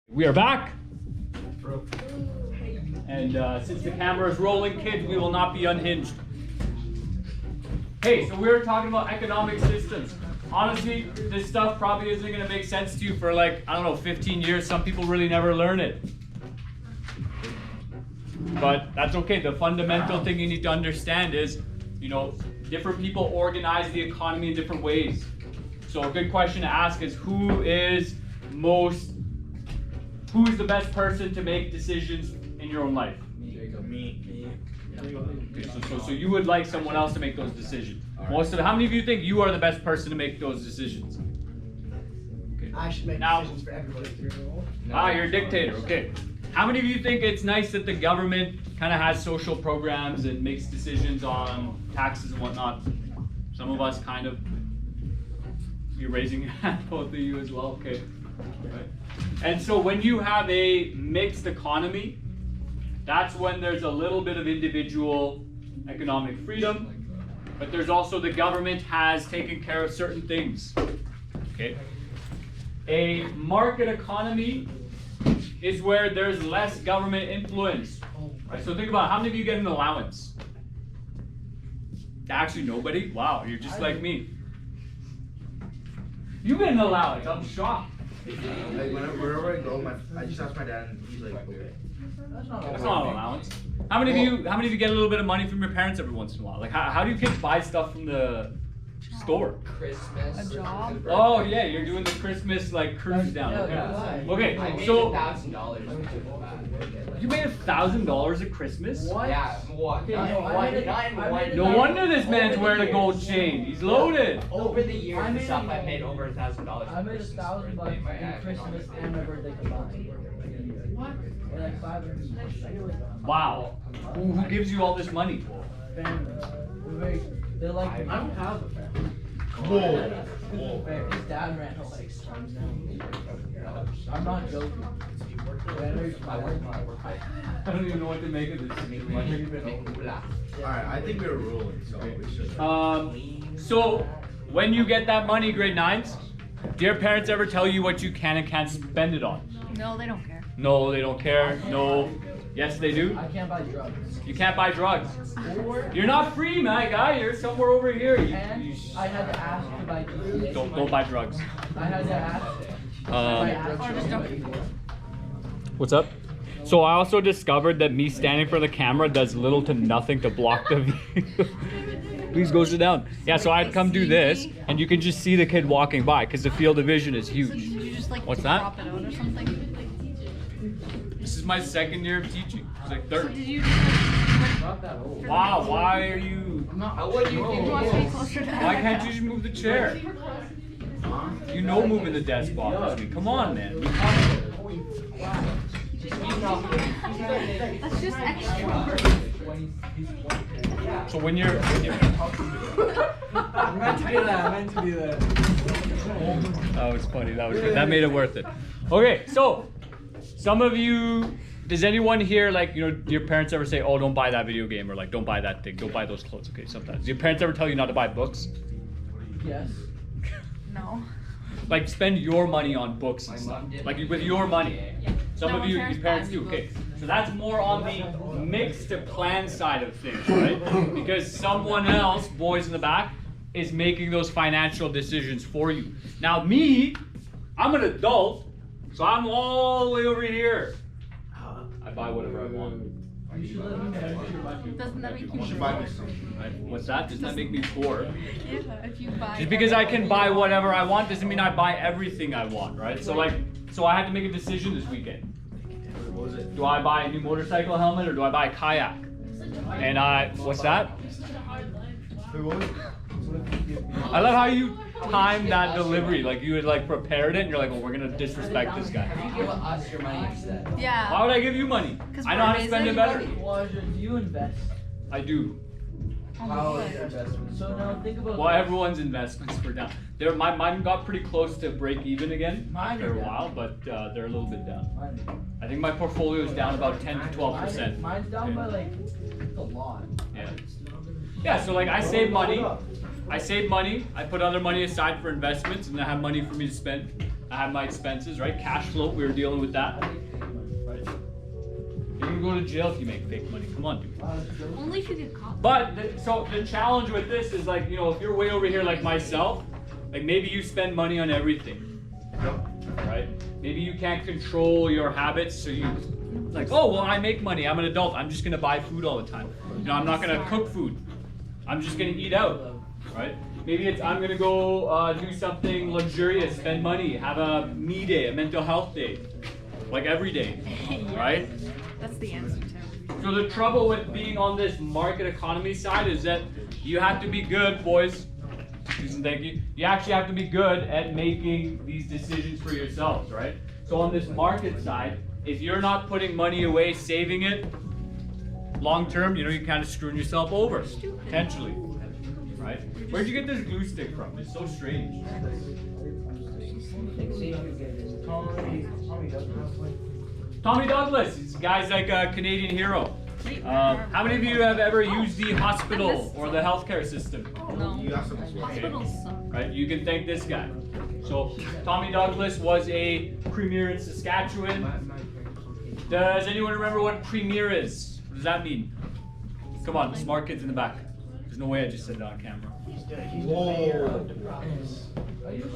We are back. And since the camera is rolling, kids, we will not be unhinged. Hey, so we were talking about economic systems. Honestly, this stuff probably isn't going to make sense to you for like, I don't know, 15 years. Some people really never learn it. But that's okay. The fundamental thing you need to understand is, you know, different people organize the economy in different ways. So a good question to ask is who's the best person to make decisions in your own life? Me. Okay, so you would like someone else to make those decisions. How many of you think you are the best person to make those decisions? Okay. I should make Now, decisions for everybody. you're a dictator, okay. How many of you think it's nice that the government kind of has social programs and makes decisions on taxes and whatnot? Some of us kind of. You're raising your hand, both of you as well, okay. Right. And so when you have a mixed economy, that's when there's a little bit of individual economic freedom, but there's also the government has taken care of certain things, okay? A market economy is where there's less government influence, right? So think about how many of you get an allowance? Actually, nobody? Wow, you're just like me. You get an allowance, I'm shocked. Like wherever I go, I just ask my dad, and he's like, okay. That's not That's not an allowance. How many of you get a little bit of money from your parents every once in a while? Like how do you kids buy stuff from the store? Christmas. A job? Oh yeah, you're doing the Christmas like cruise down. Yeah. Okay, I made so $1,000. you made $1,000 at Christmas? What? Yeah, what? Okay, Not no, one, I made it- not I made one. it- No wonder this man's wearing a gold chain. He's loaded. Over the years I and made stuff, it- I've made over $1,000. I made $1,000 in Christmas and my birthday combined. What? Like 500. Wow. Who gives you all this money? Families. They're like. I don't have a family. Whoa. His dad ran home like times now. I'm not joking. I don't even know what to make of this. Alright, I think we're rolling, so we should. So when you get that money, grade 9s, do your parents ever tell you what you can and can't spend it on? No, they don't care. No, they don't care. No. Yes, they do. I can't buy drugs. You can't buy drugs. Or, You're not free, my guy. You're somewhere over here. and I had to ask to buy drugs. Don't buy drugs. I had to ask. Or just don't. What's up? So I also discovered that me standing for the camera does little to nothing to block the view. Please go sit down. Yeah, so I'd come do this, and you can just see the kid walking by because the field of vision is So did huge. you just like What's that? drop it out or something? This is my second year of teaching. It's like So third. did you just Wow, why are you? How would you you want to be closer to Why can't you just move the chair? You know moving the desk bothers me. Come on, man. Be confident. That's just extra work. So when you're I'm meant to be that. I'm meant to be that. That was funny. That was good. That made it worth it. Okay, so some of you, does anyone here, like, you know, do your parents ever say, oh, don't buy that video game, or like, don't buy that thing, don't buy those clothes? Okay, sometimes. Do your parents ever tell you not to buy books? Yes. No. Like, spend your money on books and My stuff. mom did. Like, with your money. Some No, of you, my your parents parents do. buy me Okay, so that's more on the mixed to plan side of things, right? Because someone else, boys in the back, is making those financial decisions for you. Now me, I'm an adult, so I'm all the way over here. I buy whatever I want. You should let me manage your budget. Doesn't that make you You should buy me some. What's that? Doesn't that make me poor? Yeah, if you buy Just because I can buy whatever I want doesn't mean I buy everything I want, right? So I had to make a decision this weekend. What was it? Do I buy a new motorcycle helmet or do I buy a kayak? And what's that? Wait, what was it? I love how you timed that delivery. Like you had like prepared it and you're like, well, we're gonna disrespect this guy. You give us your money instead. Yeah. Why would I give you money? 'Cause I know how to spend it better. Elijah, do you invest? I do. How is your investment? So now think about. Well, everyone's investments were down. Mine got pretty close to break even again Mine after a are down. while, but they're a little bit down. Mine- I think my portfolio is down about 10 to 12%. Mine's down by like a lot. Yeah. Yeah, so like I save money. I put other money aside for investments, and I have money for me to spend. I have my expenses, right? Cash flow, we were dealing with that. Right? You can go to jail if you make fake money. Come on, dude. Only if you get caught. But so the challenge with this is like, you know, if you're way over here like myself, like maybe you spend money on everything, right? Maybe you can't control your habits, so you like, oh well, I make money. I'm an adult. I'm just gonna buy food all the time. You know, I'm not gonna cook food. I'm just gonna eat out, right? Maybe it's I'm gonna go do something luxurious, spend money, have a me day, a mental health day, like every day, right? That's the answer to. So the trouble with being on this market economy side is that you have to be good, boys. Susan, thank you. You actually have to be good at making these decisions for yourselves, right? So on this market side, if you're not putting money away, saving it, long term, you know, you're kind of screwing yourself over, potentially, right? Where'd you get this glue stick from? It's so strange. Tommy Douglas, this guy's like a Canadian hero. How many of you have ever used the hospital or the healthcare system? No. You have some Hospitals suck. Right, you can thank this guy. So Tommy Douglas was a premier in Saskatchewan. Does anyone remember what premier is? What does that mean? Come on, smart kids in the back. There's no way I just said that on camera. Whoa.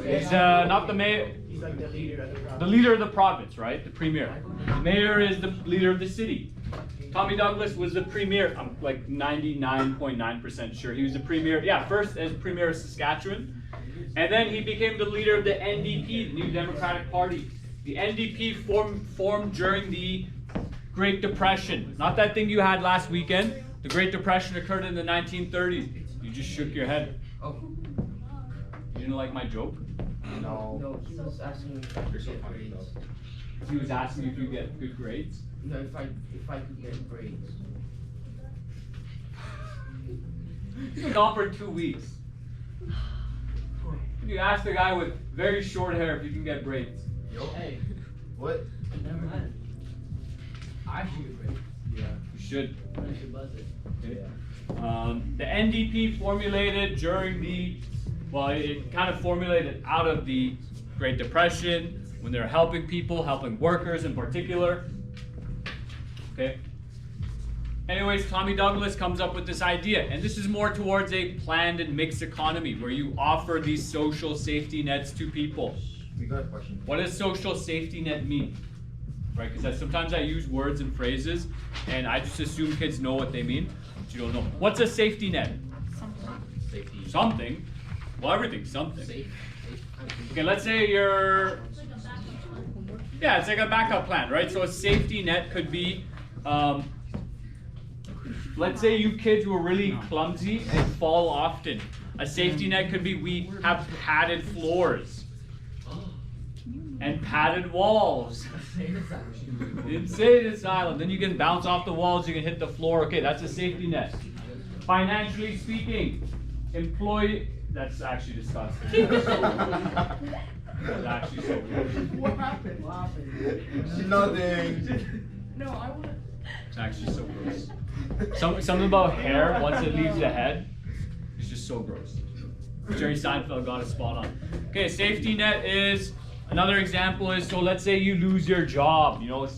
He's not the mayor. He's like the leader of the province. The leader of the province, right? The premier. The mayor is the leader of the city. Tommy Douglas was the premier. I'm like 99.9% sure he was the premier. Yeah, first as premier of Saskatchewan, and then he became the leader of the NDP, the New Democratic Party. The NDP formed during the Great Depression. Not that thing you had last weekend. The Great Depression occurred in the 1930s. You just shook your head. Oh. You didn't like my joke? No. No, he was asking if I You're could so get funny, grades. He was asking if you get good grades. No, if I could get grades. He's been gone for 2 weeks. You ask the guy with very short hair if you can get braids. Yo. Hey, What? never mind. I should get grades. Yeah. You should. I should buzz it. Okay. The NDP formulated during it kind of formulated out of the Great Depression when they're helping people, helping workers in particular. Okay. Anyways, Tommy Douglas comes up with this idea, and this is more towards a planned and mixed economy where you offer these social safety nets to people. We got a question. What does social safety net mean? Right, because sometimes I use words and phrases, and I just assume kids know what they mean, but you don't know. What's a safety net? Something. Something. Well, everything's something. Safe. Okay, let's say it's like a backup plan, right? So a safety net could be, let's say you kids were really clumsy and fall often. A safety net could be we have padded floors and padded walls. Insane asylum. Then you can bounce off the walls, you can hit the floor. Okay, that's a safety net. Financially speaking, that's actually disgusting. That's actually so gross. What happened? Nothing. No, I want. It's actually so gross. Something about hair, once it leaves the head, is just so gross. Jerry Seinfeld got it spot on. Okay, safety net is, another example is, so let's say you lose your job. You know,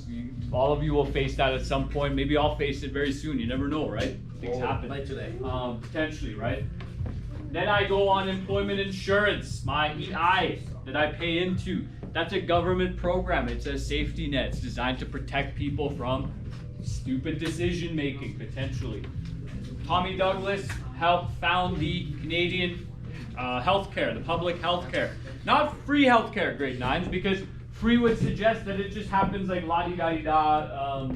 all of you will face that at some point. Maybe I'll face it very soon. You never know, right? Things happen. Like today. Potentially, right? Then I go on employment insurance, my EI that I pay into. That's a government program. It's a safety net. It's designed to protect people from stupid decision making, potentially. Tommy Douglas helped found the Canadian healthcare, the public healthcare. Not free healthcare, grade 9s, because free would suggest that it just happens like la-di-da-di-da,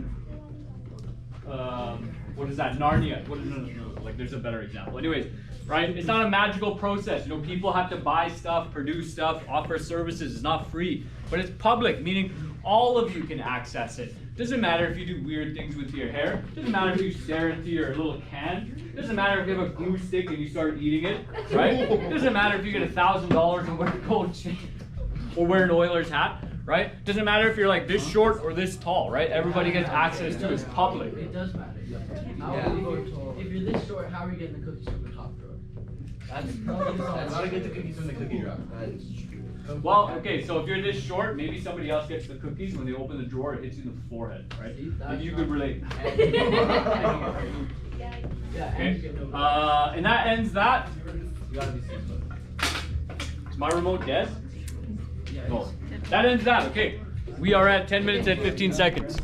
what is that, Narnia. No, like there's a better example. Anyways, right, it's not a magical process. You know, people have to buy stuff, produce stuff, offer services. It's not free, but it's public, meaning all of you can access it. Doesn't matter if you do weird things with your hair. Doesn't matter if you stare into your little can. Doesn't matter if you have a glue stick and you start eating it, right? Doesn't matter if you get $1,000 and wear a gold chain or wear an Oilers hat, right? Doesn't matter if you're like this short or this tall, right? Everybody gets access to it. It's public. It does matter. If you're this short, how are you getting the cookies from the top drawer? That's How to get the cookies from the cookie drop. Well, okay, so if you're this short, maybe somebody else gets the cookies. When they open the drawer, it hits you in the forehead, right? See, Maybe you that's could not- relate. Yeah, and you Okay, get no. and that ends that. You gotta be 6 foot. Is my remote dead? Yeah, No. That ends that, okay. We are at 10 minutes and 15 seconds.